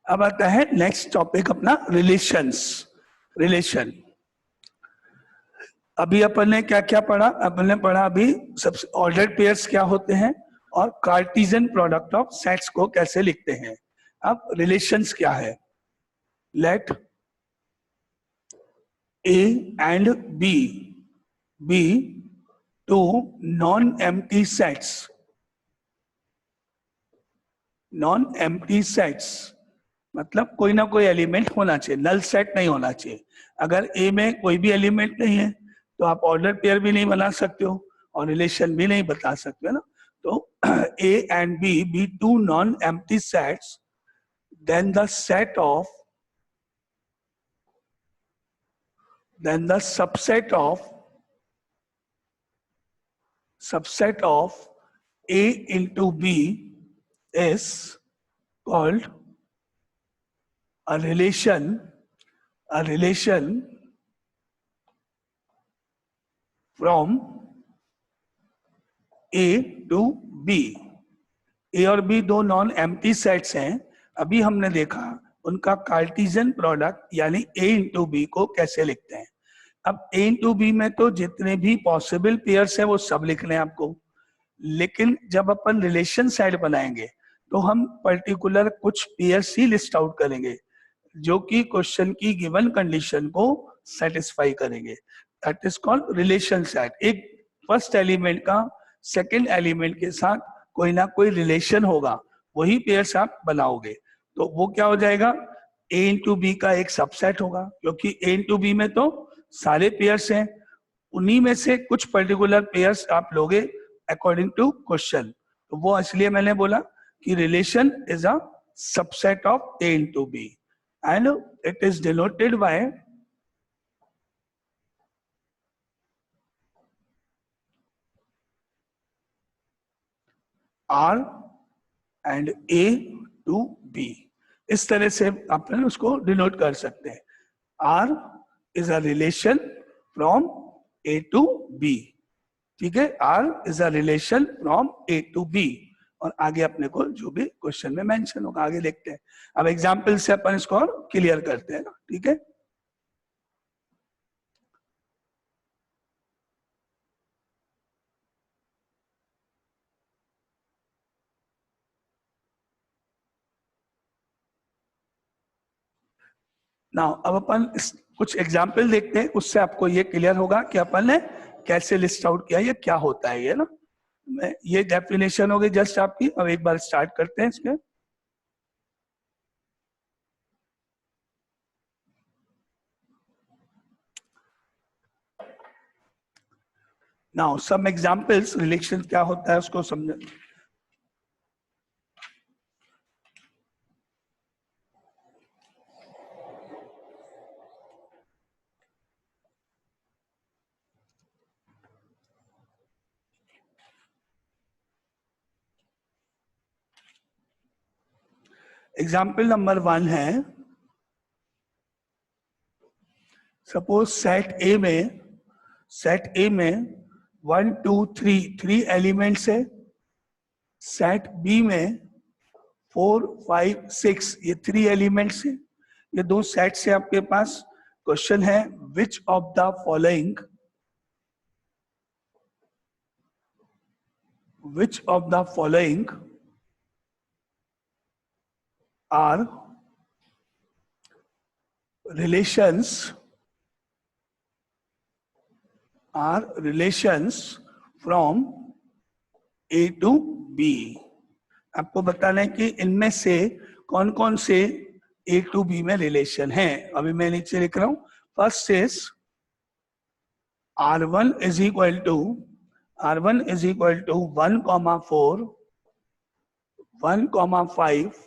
अब आता है नेक्स्ट टॉपिक अपना रिलेशंस। रिलेशन अभी अपन ने क्या क्या पढ़ा? अपन ने पढ़ा अभी सबसे ऑर्डर्ड पेयर्स क्या होते हैं और कार्टेशियन प्रोडक्ट ऑफ सेट्स को कैसे लिखते हैं। अब रिलेशंस क्या है? Let A and B be two non empty sets. Non empty sets मतलब कोई ना कोई एलिमेंट होना चाहिए, नल सेट नहीं होना चाहिए। अगर ए में कोई भी एलिमेंट नहीं है तो आप ऑर्डर पेयर भी नहीं बना सकते हो और रिलेशन भी नहीं बता सकते हो ना। तो A and B be two non empty sets, then the set of then the subset of A into B is called a relation from A to B। ए और बी दो नॉन एम्प्टी सेट्स हैं। अभी हमने देखा उनका Cartesian product यानी ए into B को कैसे लिखते हैं। अब ए इंटू बी में तो जितने भी पॉसिबल पेयर्स हैं वो सब लिखने हैं आपको, लेकिन जब अपन रिलेशन सेट बनाएंगे तो हम पर्टिकुलर कुछ पेयर्स ही लिस्ट आउट करेंगे जो कि क्वेश्चन की गिवन कंडीशन को सेटिस्फाई करेंगे। That is called relation set. एक फर्स्ट एलिमेंट का सेकंड एलिमेंट के साथ कोई ना कोई रिलेशन होगा, वही पेयर्स आप बनाओगे। तो वो क्या हो जाएगा? ए इंटू बी का एक सबसेट होगा, क्योंकि ए इंटू बी में तो सारे पेयर्स हैं, उन्हीं में से कुछ पर्टिकुलर पेयर्स आप लोगे अकॉर्डिंग टू क्वेश्चन। तो वो इसलिए मैंने बोला कि relation is a subset of A into B and it is denoted by R and A to B. इस तरह से अपन उसको डिनोट कर सकते हैं। R is a relation from A to B. ठीक है, R is a relation from A to B. और आगे अपने को जो भी क्वेश्चन में मेंशन होगा आगे देखते हैं। अब एग्जाम्पल से अपन इसको और क्लियर करते हैं ना। ठीक है, ना अब अपन कुछ एग्जाम्पल देखते हैं, उससे आपको ये क्लियर होगा कि अपन ने कैसे लिस्ट आउट किया, ये क्या होता है ये ना। ये डेफिनेशन हो गई जस्ट आपकी। अब एक बार स्टार्ट करते हैं इसके। नाउ सम एग्जाम्पल्स, रिलेशन क्या होता है उसको समझ। एग्जाम्पल नंबर 1 है, सपोज सेट ए में 1 2 3 एलिमेंट्स है। सेट बी में 4 5 6 ये 3 एलिमेंट्स है। ये दो सेट से आपके पास क्वेश्चन है, which of the following are relations from A to B। आपको बताना है कि इनमें से कौन कौन से A to B में रिलेशन है। अभी मैं नीचे लिख रहा हूं। First is R1 is equal to 1, 4, 1, 5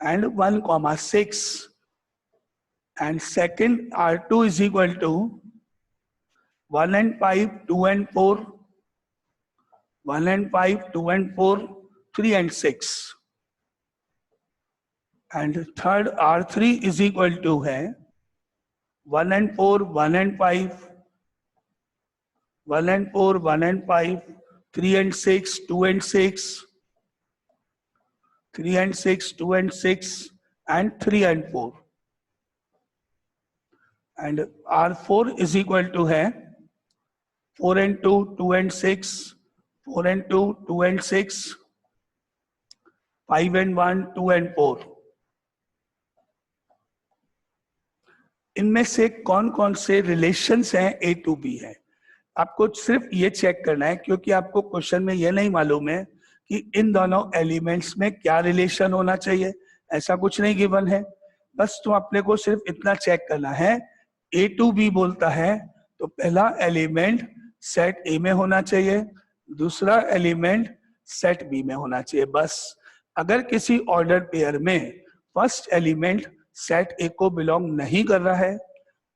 and 1, 6, and second R2 is equal to 1 and 5, 2 and 4, 1 and 5, 2 and 4, 3 and 6, and third R3 is equal to है 1 and 4, 1 and 5, 1 and 4, 1 and 5, 3 and 6, 2 and 6, 3 and 6, 2 and 6, and 3 and 4. And R4 is equal to है 4 and 2, 2 and 6, 4 and 2, 2 and 6, 5 and 1, 2 and 4. इनमें से कौन कौन से relations हैं ए to B है, आपको सिर्फ ये चेक करना है, क्योंकि आपको क्वेश्चन में ये नहीं मालूम है कि इन दोनों एलिमेंट्स में क्या रिलेशन होना चाहिए, ऐसा कुछ नहीं गिवन है। बस तुम अपने को सिर्फ इतना चेक करना है, ए टू बी बोलता है तो पहला एलिमेंट सेट ए में होना चाहिए, दूसरा एलिमेंट सेट बी में होना चाहिए। बस अगर किसी ऑर्डर पेयर में फर्स्ट एलिमेंट सेट ए को बिलोंग नहीं कर रहा है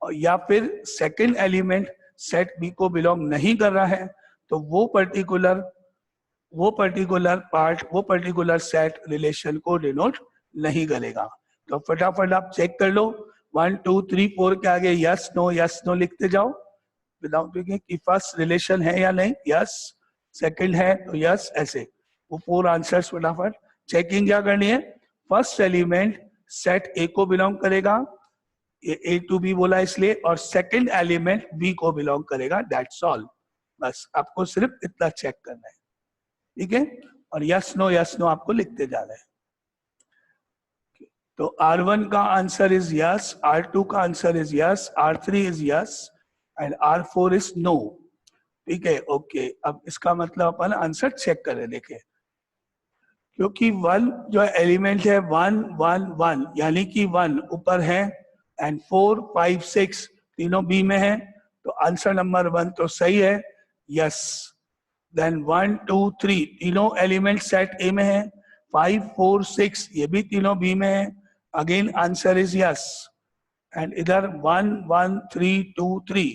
और या फिर सेकंड एलिमेंट सेट बी को बिलोंग नहीं कर रहा है, तो वो पर्टिकुलर पार्ट, वो पर्टिकुलर सेट रिलेशन को डिनोट नहीं करेगा। तो फटाफट आप चेक कर लो, 1 2 3 4 के आगे यस नो लिखते जाओ विदाउट थिंकिंग कि फर्स्ट रिलेशन है या नहीं, यस, सेकंड है तो यस, ऐसे वो 4 आंसर्स फटाफट। चेकिंग क्या करनी है, फर्स्ट एलिमेंट सेट ए को बिलोंग करेगा, ये ए टू बी बोला इसलिए, और सेकंड एलिमेंट बी को बिलोंग करेगा, दैट्स ऑल। बस आपको सिर्फ इतना चेक करना है, ठीक है, और यस नो आपको लिखते जाना है। तो R1 का आंसर इज यस, R2 का answer is yes, R3 is yes and R4 is no, ठीक है, ओके। अब इसका मतलब अपन आंसर चेक करें, देखें, क्योंकि 1 जो एलिमेंट है 1 1 1 यानी कि 1 ऊपर है एंड 4 5 6 तीनों बी में है, तो आंसर नंबर 1 तो सही है, यस। देन 1 2 3 तीनों एलिमेंट सेट ए में है, 5 4 6 ये भी तीनों बी में है, again answer is yes. And इधर 1 1 3 2 3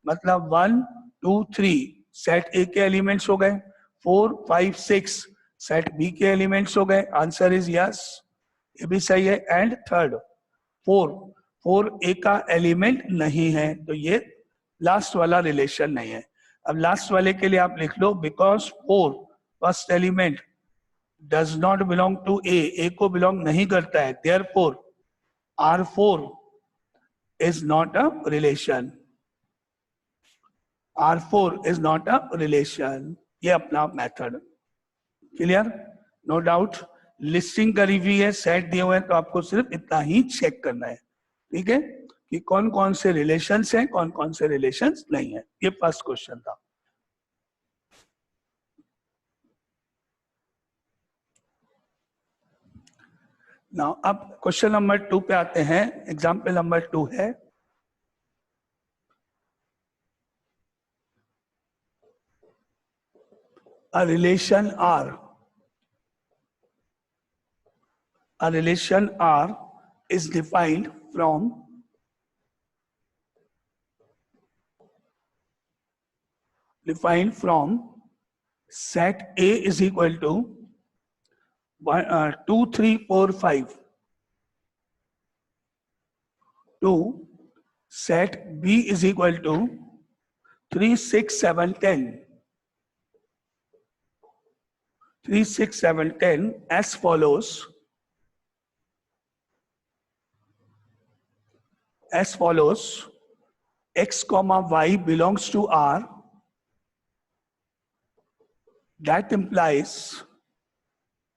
मतलब 1 2 3 सेट ए के एलिमेंट्स हो गए, 4 5 6 सेट बी के एलिमेंट्स हो गए, आंसर इज यस, ये भी सही है। एंड थर्ड 4 ए का एलिमेंट नहीं है, तो ये लास्ट वाला रिलेशन नहीं है। अब लास्ट वाले के लिए आप लिख लो, because 4 first element does not belong to A को बिलोंग नहीं करता है, therefore R4 is not a relation, R4 is not a relation. ये अपना method clear, no doubt. Listing करी हुई है, सेट दिए हुए हैं, तो आपको सिर्फ इतना ही चेक करना है, ठीक है, कि कौन कौन से रिलेशंस हैं, कौन कौन से रिलेशंस नहीं है। ये फर्स्ट क्वेश्चन था। नाउ अब क्वेश्चन नंबर 2 पे आते हैं। एग्जाम्पल नंबर 2 है, a relation R is defined from set A is equal to 2 3 4 5 to set B is equal to 3 6 7 10 3 6 7 10 as follows. X comma y belongs to R, that implies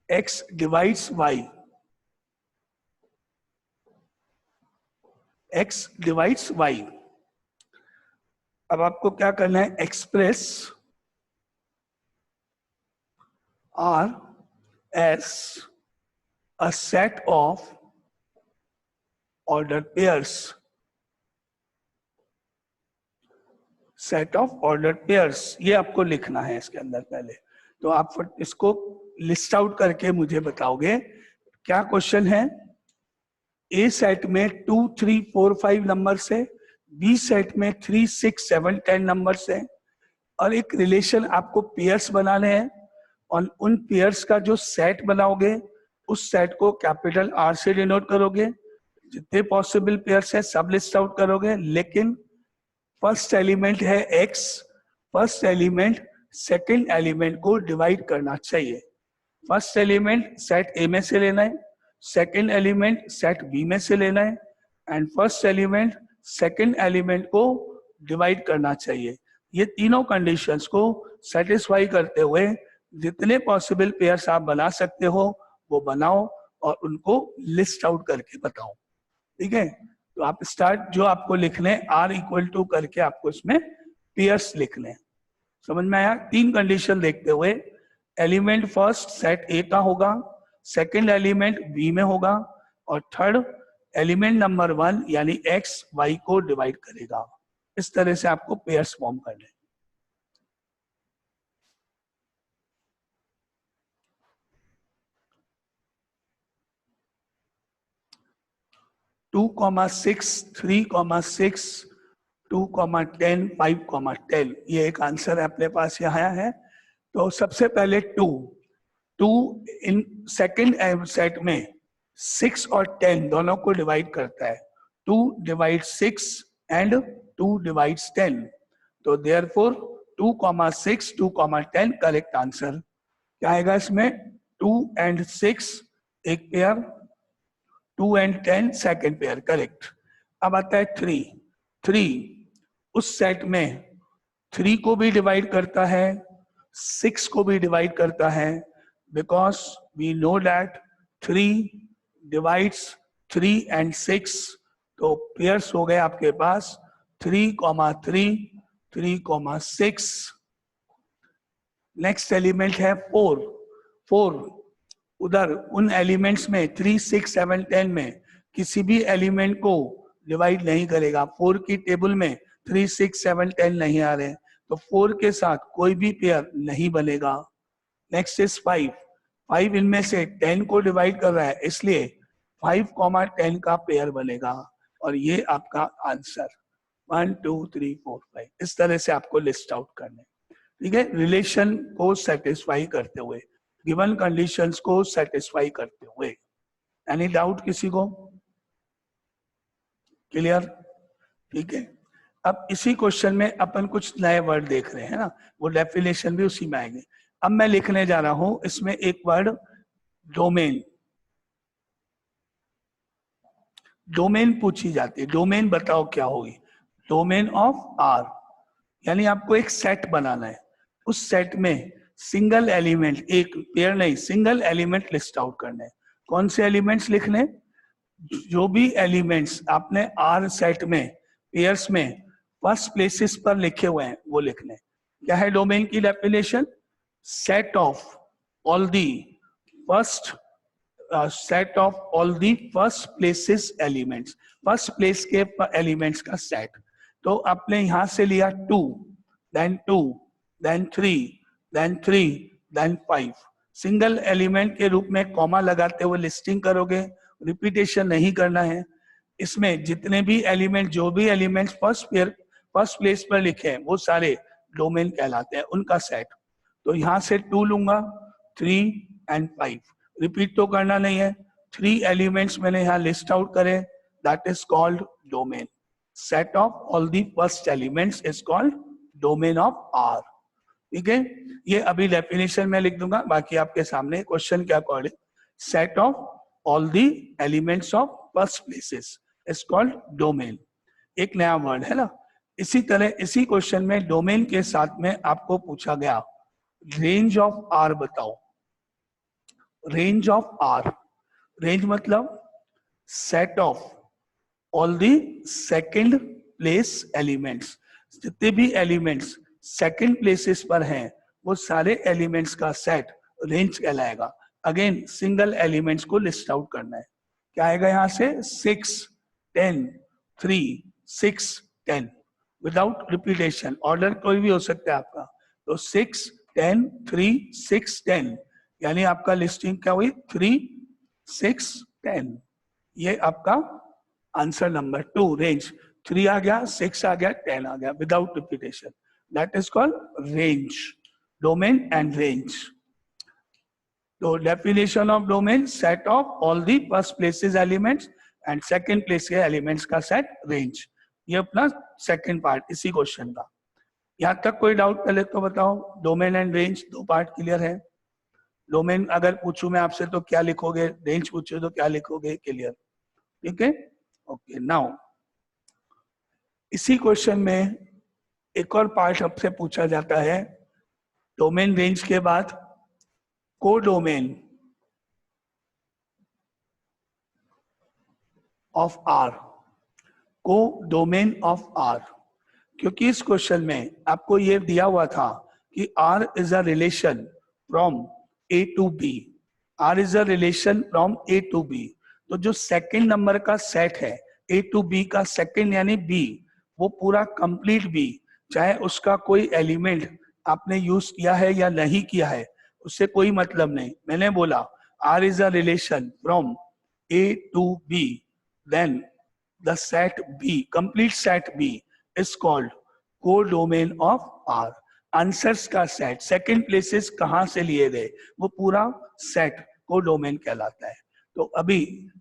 X divides Y. X divides Y. अब आपको क्या करना है, express R as a set of ordered pairs. Set of order pairs, ये आपको लिखना है इसके अंदर पहले। तो आप इसको लिस्ट आउट करके मुझे बताओगे क्या क्वेश्चन है। ए सेट में 2 3 4 5 नंबर से, बी सेट में 3 6 7 10 नंबर से, और एक रिलेशन आपको पेयर्स बनाने हैं, और उन पेयर्स का जो सेट बनाओगे उस सेट को कैपिटल R से डिनोट करोगे। जितने पॉसिबल पेयर्स है सब लिस्ट आउट करोगे, लेकिन फर्स्ट एलिमेंट है X, first element second element को डिवाइड करना चाहिए। फर्स्ट एलिमेंट सेट ए में से लेना है, सेकंड एलिमेंट सेट बी में से लेना है, and first element second element को डिवाइड करना चाहिए। ये तीनों कंडीशंस को सेटिस्फाई करते हुए जितने पॉसिबल पेयर्स आप बना सकते हो वो बनाओ और उनको लिस्ट आउट करके बताओ। ठीक है, तो आप स्टार्ट, जो आपको लिखने आर इक्वल टू करके आपको इसमें पेयर्स लिखने। समझ में आया? तीन कंडीशन देखते हुए एलिमेंट फर्स्ट सेट ए का होगा, सेकंड एलिमेंट बी में होगा, और थर्ड एलिमेंट नंबर 1 यानी एक्स वाई को डिवाइड करेगा। इस तरह से आपको पेयर्स फॉर्म करने। 2,6, 3,6, 2,10, 5,10, ये एक आंसर अपने पास यहाँ है। तो सबसे पहले 2 इन सेकंड सेट में 6 और 10 दोनों को डिवाइड करता है। 2 डिवाइड 6 एंड 2 डिवाइड्स 10, तो देयरफॉर 2,6, 2,10 करेक्ट आंसर। क्या आएगा इसमें? 2 एंड 6 एक pair, 2 and 10 second pair, correct. अब आता है 3 उस सेट में 3 को भी डिवाइड करता है, 6 को भी डिवाइड करता है, because we know that 3 divides 3 and 6, तो पेयर्स हो गए आपके पास 3,3, 3,6। नेक्स्ट एलिमेंट है 4 उधर उन एलिमेंट्स में 3, 6, 7, 10 में किसी भी एलिमेंट को डिवाइड नहीं करेगा। 4 की टेबल में 3, 6, 7, 10 नहीं आ रहे, तो 4 के साथ कोई भी पेयर नहीं बनेगा। नेक्स्ट इज 5 इनमें से 10 को डिवाइड कर रहा है, इसलिए 5,10 का पेयर बनेगा, और ये आपका आंसर 1, 2, 3, 4, 5। इस तरह से आपको लिस्ट आउट करने। ठीक है, रिलेशन को सेटिस्फाई करते हुए, गिवन कंडीशंस को सेटिस्फाई करते हुए। एनी डाउट किसी को? क्लियर? ठीक है, अब इसी क्वेश्चन में अपन कुछ नए वर्ड देख रहे हैं ना, वो डेफिनेशन भी उसी में आएंगे। अब मैं लिखने जा रहा हूं इसमें एक वर्ड डोमेन। डोमेन पूछी जाती है, डोमेन बताओ क्या होगी? डोमेन ऑफ आर, यानी आपको एक सेट बनाना है, उस सेट में सिंगल एलिमेंट, एक पेयर नहीं, सिंगल एलिमेंट लिस्ट आउट करने। कौन से एलिमेंट्स लिखने? जो भी एलिमेंट्स आपने आर सेट में पेयर्स में फर्स्ट प्लेसेस पर लिखे हुए हैं वो लिखने। क्या है डोमेन की definition? Set of all the first set of all the first places elements, first place के एलिमेंट्स का सेट। तो आपने यहां से लिया 2, then 2, then 3, then 3, then 5। Single element के रूप में कॉमा लगाते हुए लिस्टिंग करोगे, रिपीटेशन नहीं करना है। इसमें जितने भी एलिमेंट, जो भी एलिमेंट्स फर्स्ट प्लेस पर लिखे हैं वो सारे डोमेन कहलाते हैं, उनका सेट। तो यहां से 2 लूंगा, 3 एंड 5, रिपीट तो करना नहीं है। 3 एलिमेंट्स मैंने यहाँ लिस्ट आउट करे, that is called domain. Set of all the first elements is called domain of R. ठीक है, ये अभी डेफिनेशन में लिख दूंगा, बाकी आपके सामने क्वेश्चन के according. Set of all the elements of first places is called domain. एक नया वर्ड है ना। इसी तरह इसी क्वेश्चन में डोमेन के साथ में आपको पूछा गया रेंज ऑफ आर बताओ। रेंज ऑफ आर, रेंज मतलब set of all the second place elements, जितने भी एलिमेंट्स सेकंड प्लेसेस पर हैं वो सारे एलिमेंट्स का सेट रेंज कहलाएगा। अगेन सिंगल एलिमेंट्स को लिस्ट आउट करना है। क्या आएगा यहाँ से? 6, 10, 3, 6, 10 विदाउट रिपीटेशन। ऑर्डर कोई भी हो सकता है आपका, तो 6, 10, 3, 6, 10, यानी आपका लिस्टिंग क्या हुई? 3, 6, 10। ये आपका आंसर नंबर 2, रेंज। 3 आ गया, 6 आ गया, 10 आ गया without repetition. That is called range, domain and range. तो definition of domain, set of all the first places elements and second place के एलिमेंट्स का सेट, रेंज। ये अपना सेकंड पार्ट इसी क्वेश्चन का। यहां तक कोई डाउट पहले तो बताओ, domain and range 2 part clear है? डोमेन अगर पूछूं मैं आपसे तो क्या लिखोगे, रेंज पूछूं तो क्या लिखोगे, क्लियर, ठीक है। ओके, नाउ इसी क्वेश्चन में एक और पार्ट आपसे पूछा जाता है, डोमेन रेंज के बाद codomain of R, codomain of R, क्योंकि इस क्वेश्चन में आपको ये दिया हुआ था कि R is a relation from A to B, R is a relation from A to B, तो जो सेकंड नंबर का सेट है A टू B का सेकंड यानी B, वो पूरा कंप्लीट B, चाहे उसका कोई एलिमेंट आपने यूज किया है या नहीं किया है, उससे कोई मतलब नहीं। मैंने बोला R is a relation from A to B, then the set B, complete set B is called codomain of R. Answers का सेट, सेकंड प्लेसेस कहां से लिए गए, वो पूरा सेट कोडोमेन कहलाता है। तो अभी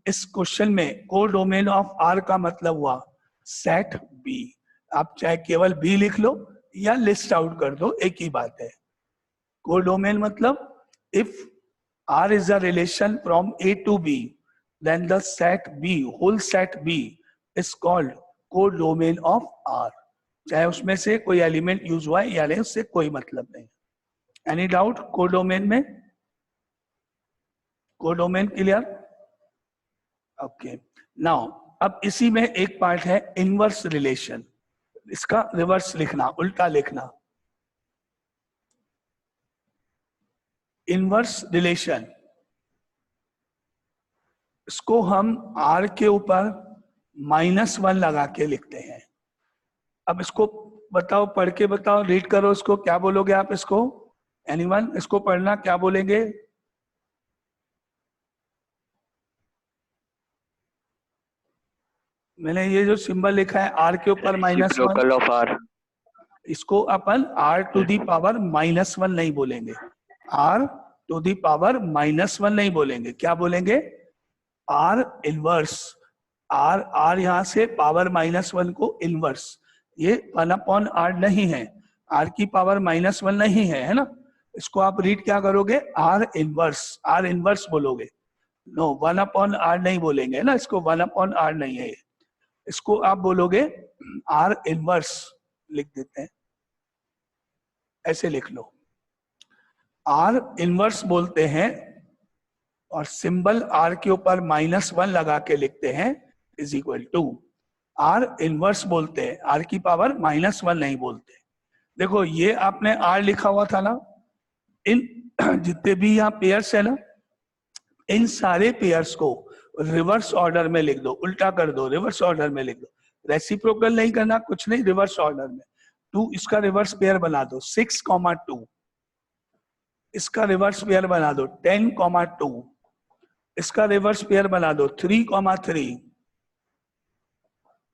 इस क्वेश्चन में कोडोमेन ऑफ आर का मतलब हुआ सेट बी। आप चाहे केवल बी लिख लो या लिस्ट आउट कर दो, एक ही बात है। कोडोमेन मतलब if R is a relation from A to B, then the set B, whole set B is called codomain of R. चाहे उसमें से कोई एलिमेंट यूज हुआ है या नहीं, उससे कोई मतलब नहीं। एनी डाउट कोडोमेन में? Codomain clear? ओके, नाउ अब इसी में एक पार्ट है इनवर्स रिलेशन, इसका रिवर्स लिखना, उल्टा लिखना। इनवर्स रिलेशन, इसको हम R के ऊपर -1 लगा के लिखते हैं। अब इसको बताओ, पढ़ के बताओ, रीड करो, इसको क्या बोलोगे आप? इसको एनीवन, इसको पढ़ना क्या बोलेंगे? मैंने ये जो सिंबल लिखा है R के ऊपर -1, ऑफ आर, इसको अपन R टू दी पावर -1 नहीं बोलेंगे, R टू दी पावर -1 नहीं बोलेंगे, क्या बोलेंगे? R inverse. R यहां से पावर -1 को इनवर्स, ये 1/R नहीं है, R की पावर -1 नहीं है, है ना। इसको आप रीड क्या करोगे? R इनवर्स, R इनवर्स बोलोगे, नो 1/R नहीं बोलेंगे ना, इसको 1/R नहीं है, इसको आप बोलोगे R इनवर्स, लिख देते हैं, ऐसे लिख लो, R इनवर्स बोलते हैं और सिंबल R के ऊपर -1 लगा के लिखते हैं, is equal to R inverse बोलते हैं, R की पावर -1 नहीं बोलते। देखो ये आपने R लिखा हुआ था ना, इन जितने भी यहाँ पेयर्स है ना, इन सारे पेयर्स को रिवर्स ऑर्डर में लिख दो, उल्टा कर दो, रिवर्स ऑर्डर में लिख दो, रेसिप्रोकल नहीं करना, कुछ नहीं, रिवर्स ऑर्डर में। 2 इसका रिवर्स पेयर बना दो 6,2, इसका रिवर्स पेयर बना दो 10,2, इसका रिवर्स पेयर बना दो 3,3,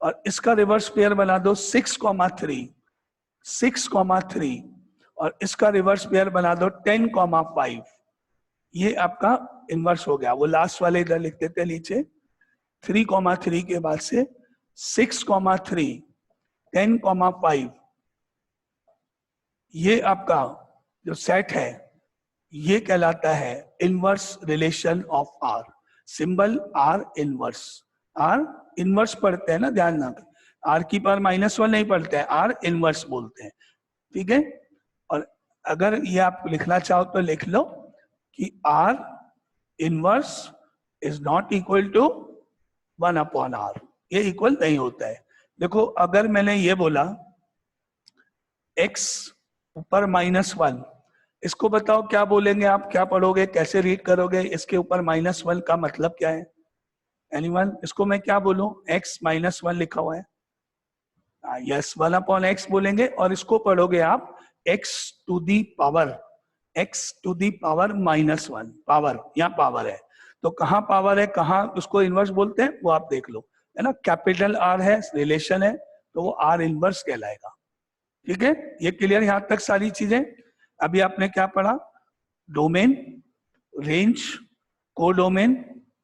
और इसका रिवर्स पेयर बना दो 6,3, 6,3, और इसका रिवर्स पेयर बना दो 10,5। ये आपका इनवर्स हो गया। वो लास्ट वाले इधर लिख देते नीचे, 3,3 के बाद से 6,3, 10,5, ये आपका जो सेट है ये कहलाता है inverse relation of R. Symbol R inverse, R inverse पढ़ते हैं ना, ध्यान ना, आर की पावर -1 नहीं पढ़ते हैं, आर इनवर्स बोलते हैं, ठीक है। और अगर ये आप लिखना चाहो तो लिख लो कि R inverse is not equal to 1/R, ये इक्वल नहीं होता है। देखो अगर मैंने ये बोला x ऊपर -1, इसको बताओ क्या बोलेंगे आप, क्या पढ़ोगे, कैसे रीड करोगे? इसके ऊपर -1 का मतलब क्या है? एनीवन? इसको मैं क्या बोलूं? x -1 लिखा हुआ है, यस 1/x बोलेंगे, और इसको पढ़ोगे आप x to the power, x to the power -1, power, यहाँ पावर है, तो कहाँ पावर है, कहाँ उसको इनवर्स बोलते हैं, वो आप देख लो, है ना। कैपिटल R है, रिलेशन है, तो वो R इनवर्स कहलाएगा, ठीक है। ये क्लियर यहां तक सारी चीजें? अभी आपने क्या पढ़ा? Domain, range, codomain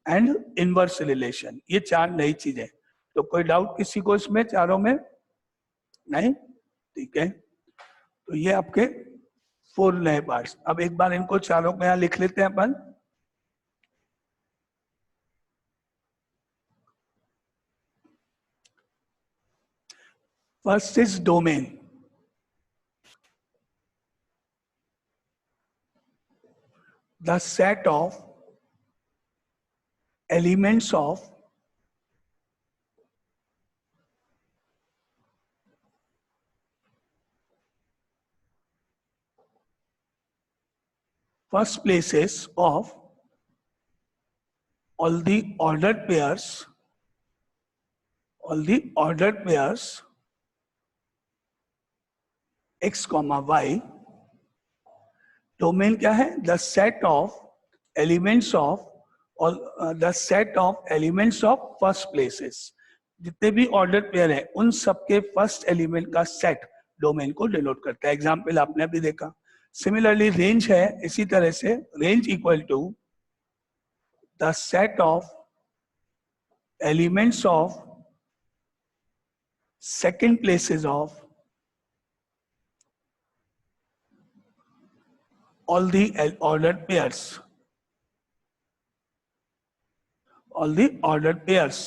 and inverse relation, ये 4 नई चीजें। तो कोई डाउट किसी को इसमें चारों में? नहीं, ठीक है। तो ये आपके 4 नए पार्ट्स। अब एक बार इनको चारों को यहाँ लिख लेते हैं अपन। First is domain. The set of elements of first places of all the ordered pairs, x comma y. Domain क्या है? The set of elements of the set of elements of first places. जितने भी order pair है उन सबके first element का set domain को denote करता है। एग्जाम्पल आपने अभी देखा। सिमिलरली रेंज है इसी तरह से, range equal to the set of elements of second places of all the ordered pairs,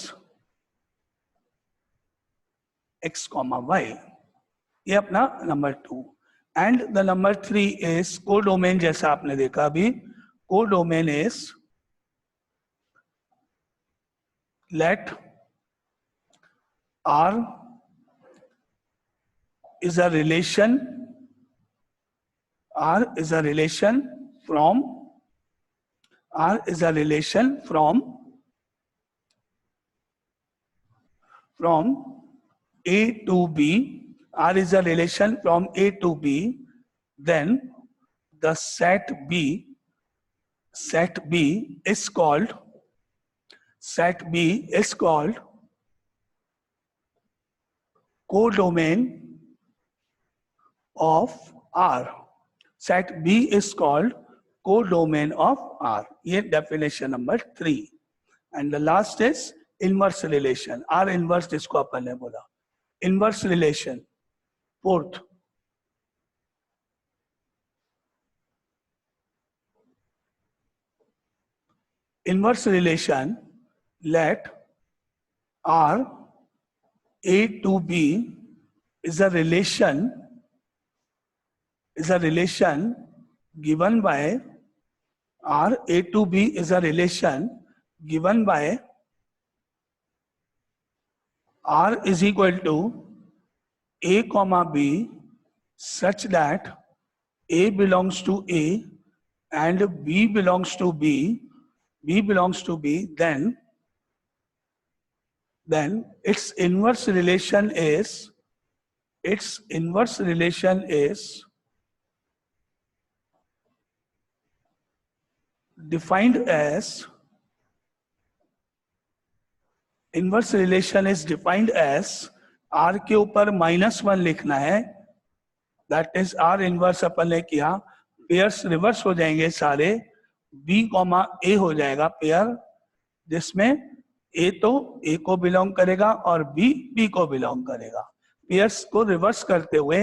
x comma y. ये अपना number 2। And the number 3 is codomain. जैसा आपने देखा अभी, codomain is let R is a relation from A to B. R is a relation from A to B. Then the set B is called codomain of R. Set B is called codomain of R. ये definition number 3. And the last is inverse relation. R inverse जिसको अपन ने बोला, inverse relation, 4th. Inverse relation, let R A to B is a relation given by R A to B is a relation given by R is equal to A comma B such that A belongs to A and B belongs to B, then its inverse relation is defined as R के ऊपर -1 लिखना है। That is R inverse अपन ने किया, pairs reverse हो जाएंगे सारे, B comma A हो जाएगा पेयर, जिसमें A तो A को बिलोंग करेगा और B को बिलोंग करेगा। पेयर्स को रिवर्स करते हुए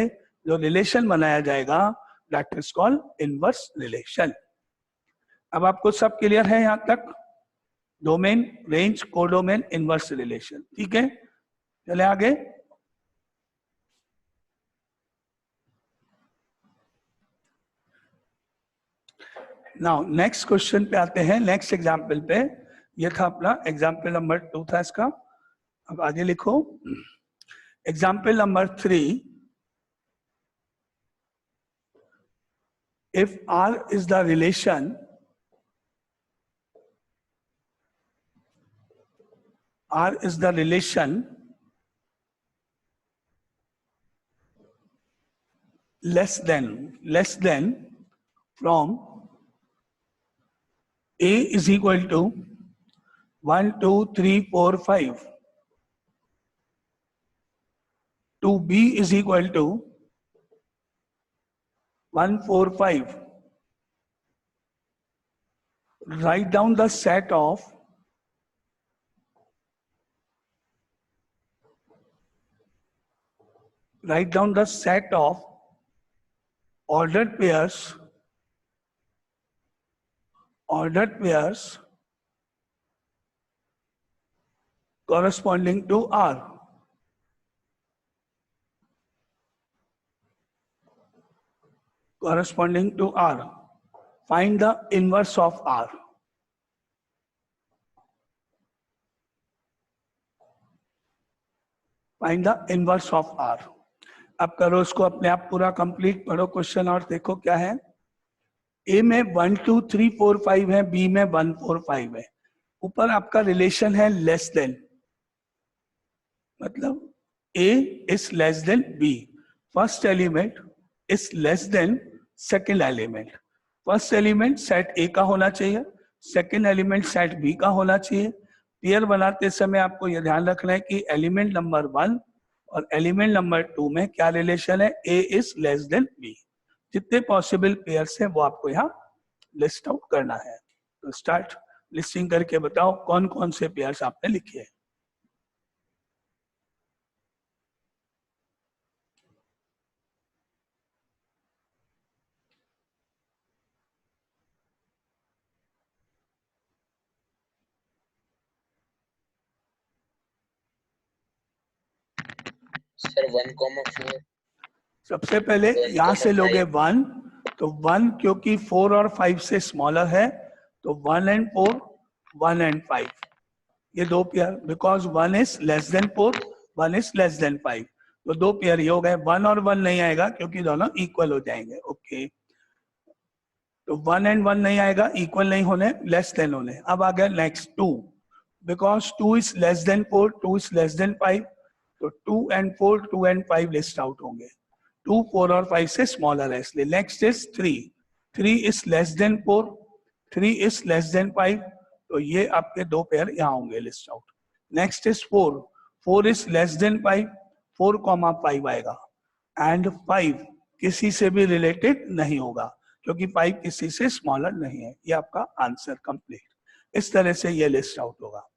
जो रिलेशन बनाया जाएगा that is called inverse relation. अब आपको सब क्लियर है यहां तक? Domain, range, codomain, inverse relation. ठीक है, चले आगे। नाउ नेक्स्ट क्वेश्चन पे आते हैं, नेक्स्ट एग्जाम्पल पे। ये था अपना एग्जाम्पल नंबर 2 था इसका। अब आगे लिखो example number 3। If R is the relation less than from A is equal to 1 2 3 4 5 to B is equal to 1 4 5. Write down the set of ordered pairs corresponding to R. Corresponding to R. Find the inverse of R. Find the inverse of R. अब करो इसको अपने आप पूरा complete पढ़ो question और देखो क्या है. ए में 1 2 3 4 5 है, बी में 1 4 5 है. ऊपर आपका रिलेशन है लेस देन, मतलब A is less than B. First element is less than second element. First element set A का होना चाहिए, सेकेंड एलिमेंट सेट बी का होना चाहिए. पेयर बनाते समय आपको यह ध्यान रखना है कि एलिमेंट नंबर 1 और एलिमेंट नंबर 2 में क्या रिलेशन है, ए इज लेस देन बी. जितने पॉसिबल पेयर्स हैं वो आपको यहाँ लिस्ट आउट करना है. तो स्टार्ट लिस्टिंग करके बताओ कौन कौन से पेयर्स आपने लिखे हैं. सर 1,4. सबसे पहले यहाँ से लोगे 1, तो 1 क्योंकि 4 और 5 से स्मॉलर है, तो 1 and 4, 1 and 5, ये दो pair. Because 1 is less then 4, 1 is less then 5, तो दो पेयर ये हो गए. 1 और 1 नहीं आएगा क्योंकि दोनों इक्वल हो जाएंगे. ओके, तो 1 and 1 नहीं आएगा, इक्वल नहीं होने, लेस देन होने. अब आ गया next 2, because 2 is less then 4, 2 is less then 5, तो 2 and 4, 2 and 5 लिस्ट आउट होंगे. 2 4 और 5 से स्मॉलर है इसलिए. Next is 3, 3 is less then 4, 3 is less then 5, तो ये आपके दो पेयर यहाँ होंगे list out. Next is 4, 4 is less then 5, 4,5 आएगा. एंड 5 किसी से भी रिलेटेड नहीं होगा क्योंकि 5 किसी से स्मॉलर नहीं है. ये आपका आंसर कंप्लीट. इस तरह से ये लिस्ट आउट होगा.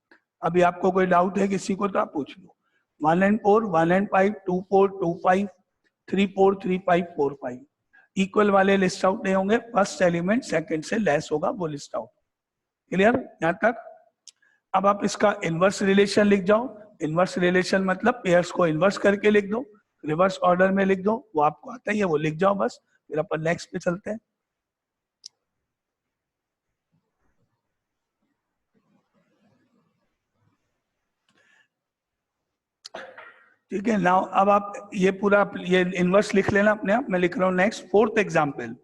अभी आपको कोई डाउट है किसी को तो आप पूछ लो. 1 and 4, 1 and 5, 2 4 2 5, 3 4 3 5 4 5. इक्वल वाले लिस्ट आउट नहीं होंगे, फर्स्ट एलिमेंट सेकंड से लेस होगा वो लिस्ट आउट. क्लियर यहाँ तक. अब आप इसका इनवर्स रिलेशन लिख जाओ. इनवर्स रिलेशन मतलब पेयर्स को इनवर्स करके लिख दो, रिवर्स ऑर्डर में लिख दो, वो आपको आता है, वो लिख जाओ बस. फिर अपन नेक्स्ट पे चलते हैं. ठीक है. नाउ अब आप ये पूरा ये इनवर्स लिख लेना अपने आप. मैं लिख रहा हूं next. Fourth example,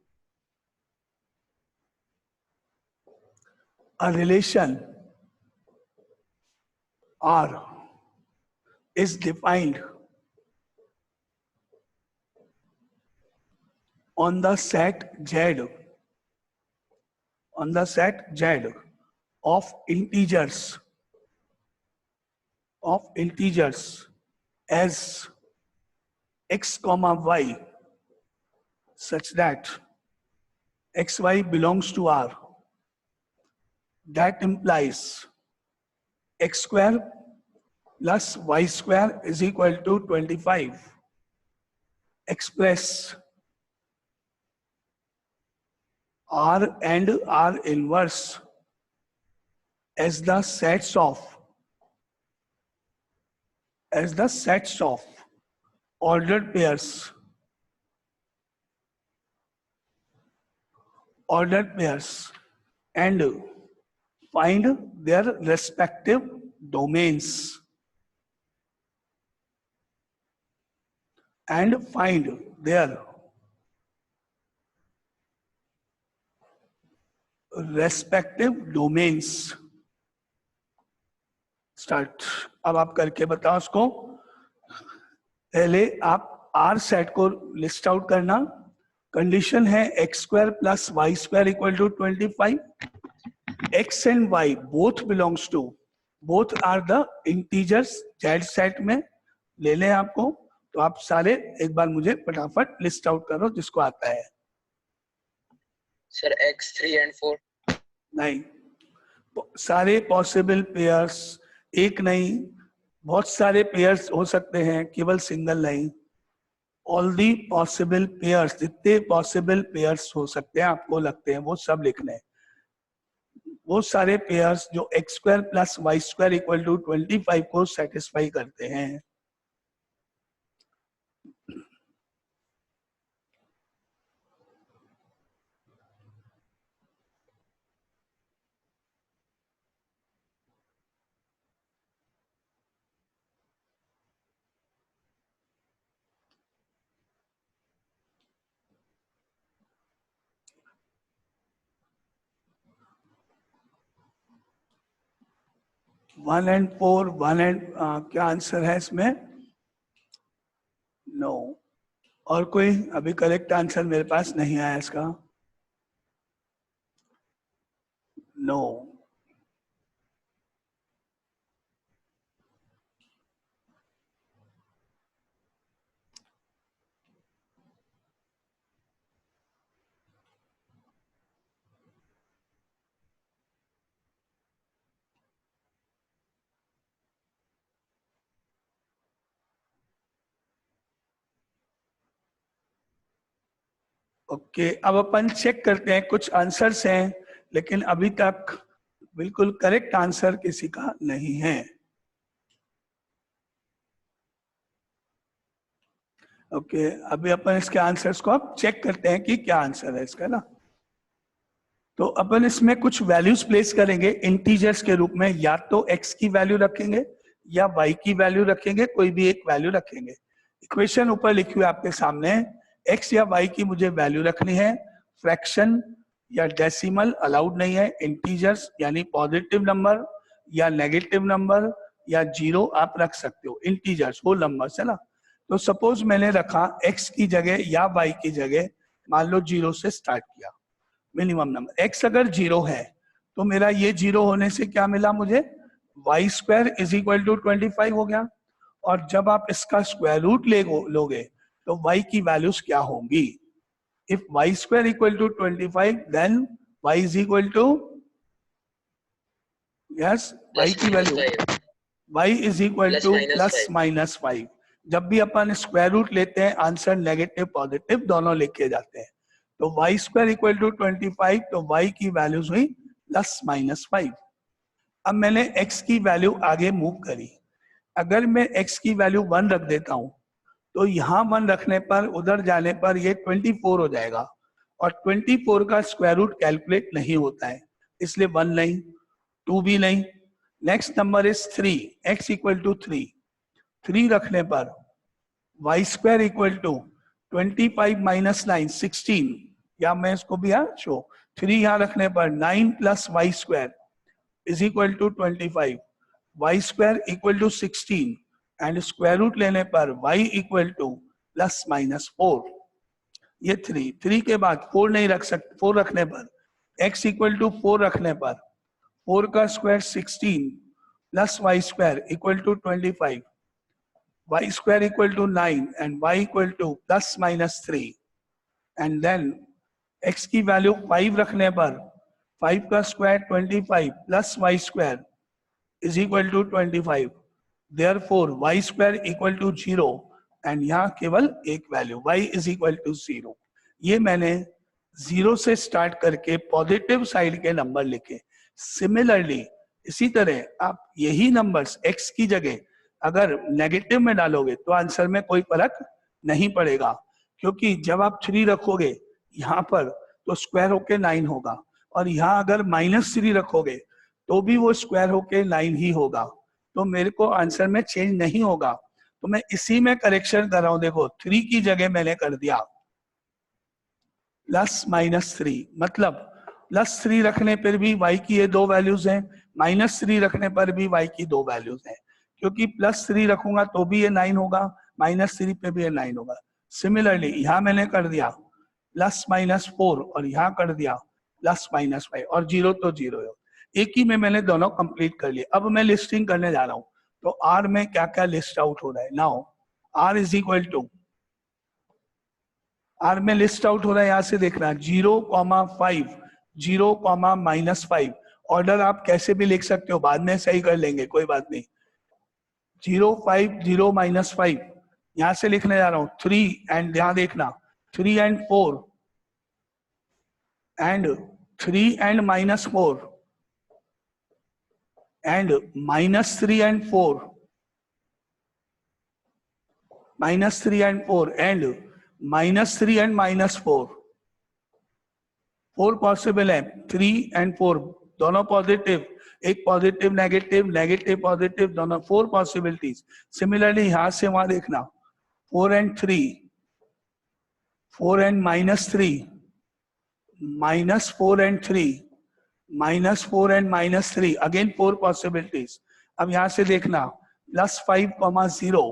a relation R is defined on the set Z, on the set Z of integers as x comma y such that xy belongs to R. That implies x square plus y square is equal to 25. Express R and R inverse as the sets of ordered pairs and find their respective domains. And find their respective domains. Start. अब आप करके बताओ उसको. पहले आप R set को list out करना. Condition है x square plus y square equal to 25. x and y both are the integers z set में ले लें आपको. तो आप सारे एक बार मुझे फटाफट लिस्ट आउट करो जिसको आता है. Sir x 3 and 4. नहीं, सारे पॉसिबल पेयर्स, एक नहीं बहुत सारे पेयर्स हो सकते हैं, केवल सिंगल नहीं. ऑल दी पॉसिबल पेयर्स, जितने पॉसिबल पेयर्स हो सकते हैं आपको लगते हैं वो सब लिखने हैं। वो सारे पेयर्स जो x square plus y square equal to 25 को सेटिस्फाई करते हैं। One and four, one and क्या आंसर है इसमें? नो। और कोई अभी करेक्ट आंसर मेरे पास नहीं आया इसका। नो। ओके, अब अपन चेक करते हैं, कुछ आंसर्स हैं लेकिन अभी तक बिल्कुल करेक्ट आंसर किसी का नहीं है। ओके, अभी अपन इसके आंसर्स को अब चेक करते हैं कि क्या आंसर है इसका ना। तो अपन इसमें कुछ वैल्यूज प्लेस करेंगे इंटीजर्स के रूप में, या तो x की वैल्यू रखेंगे या y की वैल्यू रखेंगे, कोई भी एक वैल्यू रखेंगे। इक्वेशन ऊपर लिखी हुई आपके सामने, x या y की मुझे वैल्यू रखनी है। फ्रैक्शन या डेसिमल अलाउड नहीं है, इंटीजर्स यानी पॉजिटिव नंबर या नेगेटिव नंबर या जीरो आप रख सकते हो, इंटीजर्स होल नंबर्स है ना। तो सपोज मैंने रखा x की जगह या y की जगह मान लो जीरो से स्टार्ट किया, मिनिमम नंबर x अगर जीरो है तो मेरा ये जीरो होने से क्या मिला मुझे, y square is equal to 25 हो गया। और जब आप इसका स्क्वायर रूट लोगे तो y की वैल्यूज क्या होंगी? If y square equal to 25 then y is equal to, yes, y की value y is equal to plus minus 5। जब भी अपन स्क्वायर रूट लेते हैं आंसर नेगेटिव पॉजिटिव दोनों लेके जाते हैं। तो वाई स्क्वायर इक्वल टू 25, तो y की वैल्यूज हुई प्लस माइनस 5। अब मैंने x की वैल्यू आगे मूव करी, अगर मैं x की वैल्यू 1 रख देता हूं तो यहाँ 1 रखने पर उधर जाने पर ये 24 हो जाएगा, और 24 का स्क्वायर रूट कैलकुलेट नहीं होता है, इसलिए 1 नहीं, 2 भी नहीं। Next number is 3, x equal to 3, 3 रखने पर y square equal to 25 minus 9 16, या मैं इसको भी यहाँ शो 3 यहाँ रखने पर 9 plus y square is equal to 25, y square equal to 16 and square root लेने पर y equal to plus minus 4। ये 3 के बाद 4 नहीं रख सकते, 4 रखने पर x इक्वल टू 4 रखने पर 4 का square 16 plus y square equal to 25, y square equal to 9 and y equal to plus minus 3, and then x की वैल्यू 5 रखने पर 5 का square 25 plus y square is equal to 25, therefore y square equal to 0 and यहाँ केवल एक value y is equal to 0। ये मैंने 0 से स्टार्ट करके पॉजिटिव साइड के नंबर लिखे। सिमिलरली इसी तरह आप यही नंबर्स x की जगह अगर नेगेटिव में डालोगे तो आंसर में कोई फर्क नहीं पड़ेगा, क्योंकि जब आप 3 रखोगे यहाँ पर तो स्क्वायर होके 9 होगा, और यहाँ अगर -3 रखोगे तो भी वो स्क्वायर होके 9 ही होगा, तो मेरे को आंसर में चेंज नहीं होगा। तो मैं इसी में करेक्शन कर रहा हूं, देखो 3 की जगह मैंने कर दिया +-3, मतलब +3 रखने पर भी y की ये 2 वैल्यूज हैं, -3 रखने पर भी y की 2 वैल्यूज हैं, क्योंकि +3 रखूंगा तो भी ये 9 होगा, -3 पे भी ये 9 होगा। सिमिलरली यहाँ मैंने कर दिया +-4 और यहाँ कर दिया +-5 और 0 तो 0 है, एक ही में मैंने दोनों कंप्लीट कर लिए। अब मैं लिस्टिंग करने जा रहा हूँ, तो R में क्या क्या लिस्ट आउट हो रहा है। Now R is equal to, R में लिस्ट आउट हो रहा है, यहाँ से देखना 0,5, 0,-5। ऑर्डर आप कैसे भी लिख सकते हो, बाद में सही कर लेंगे, कोई बात नहीं। 0, 5, 0, -5, यहां से लिखने जा रहा हूं 3 एंड यहां देखना 3 and 4 and 3 and -4 and -3 and 4 -3 and 4 and -3 and -4 4 possible है 3 and 4 दोनों पॉजिटिव एक पॉजिटिव नेगेटिव नेगेटिव पॉजिटिव दोनों 4 पॉसिबिलिटीज सिमिलरली यहां से वहां देखना 4 and 3 4 and -3 -4 and 3 -4 and -3 again 4 possibilities अब यहां से देखना +5, 0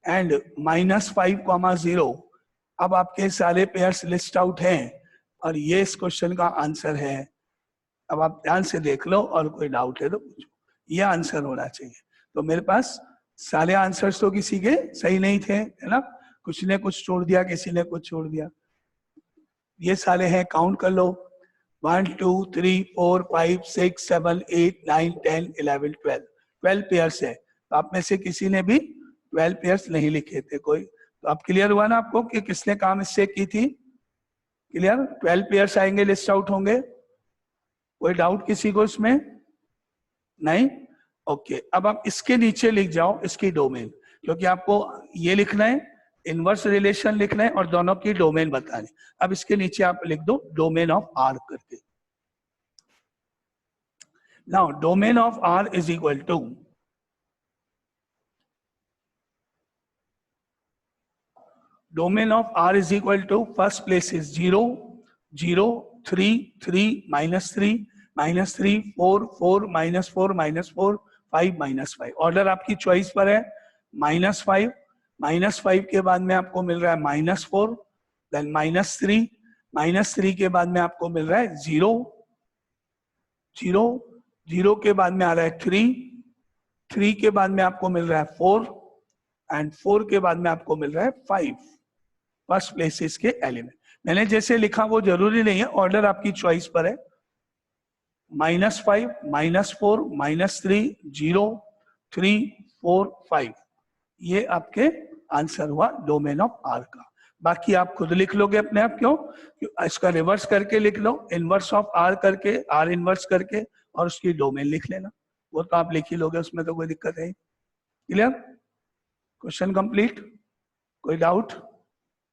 एंड -5, 0 अब आपके सारे पेयर्स लिस्ट आउट हैं और ये इस क्वेश्चन का आंसर है। अब आप ध्यान से देख लो और कोई डाउट है तो पूछो, ये आंसर होना चाहिए। तो मेरे पास सारे आंसर्स तो किसी के सही नहीं थे, है ना, कुछ ने कुछ छोड़ दिया, किसी ने कुछ छोड़ दिया। ये सारे हैं, काउंट कर लो 1 2 3 4 5 6 7 8 9 10 11 12 पेयर्स है। तो आप में से किसी ने भी 12 पेयर्स नहीं लिखे थे कोई। तो अब क्लियर हुआ ना आपको कि किसने काम इससे की थी? क्लियर? 12 पेयर्स आएंगे, लिस्ट आउट होंगे। कोई डाउट किसी को इसमें? नहीं? ओके, अब आप इसके नीचे लिख जाओ इसकी डोमेन, क्योंकि आपको ये लिखना है, इनवर्स रिलेशन लिखना है और दोनों की डोमेन बतानी। अब इसके नीचे आप लिख दो डोमेन ऑफ आर करके। Now domain of R is equal to domain of R is equal to first place is 0, 0, 3, 3, -3, -3, 4, 4, -4, -4, 5, -5। Order आपकी चॉइस पर है। -5, -5 के बाद में आपको मिल रहा है -4, देन -3, -3 के बाद में आपको मिल रहा है 0, 0, 0 के बाद में आ रहा है 3, 3 के बाद में आपको मिल रहा है 4 एंड 4 के बाद में आपको मिल रहा है 5। फर्स्ट प्लेसेस के एलिमेंट मैंने जैसे लिखा वो जरूरी नहीं है, ऑर्डर आपकी चॉइस पर है। -5, -4, -3, 0, 3, 4, 5 ये आपके आंसर हुआ डोमेन ऑफ आर का। बाकी आप खुद लिख लोगे अपने आप, क्यों? इसका रिवर्स करके लिख लो, इनवर्स ऑफ आर करके, आर इनवर्स करके, और उसकी डोमेन लिख लेना, वो तो आप लिख ही लोगे, उसमें तो कोई दिक्कत है। क्लियर? Question complete? कोई डाउट?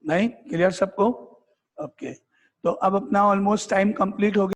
नहीं? क्लियर सबको? ओके, तो अब अपना ऑलमोस्ट टाइम कंप्लीट हो गया।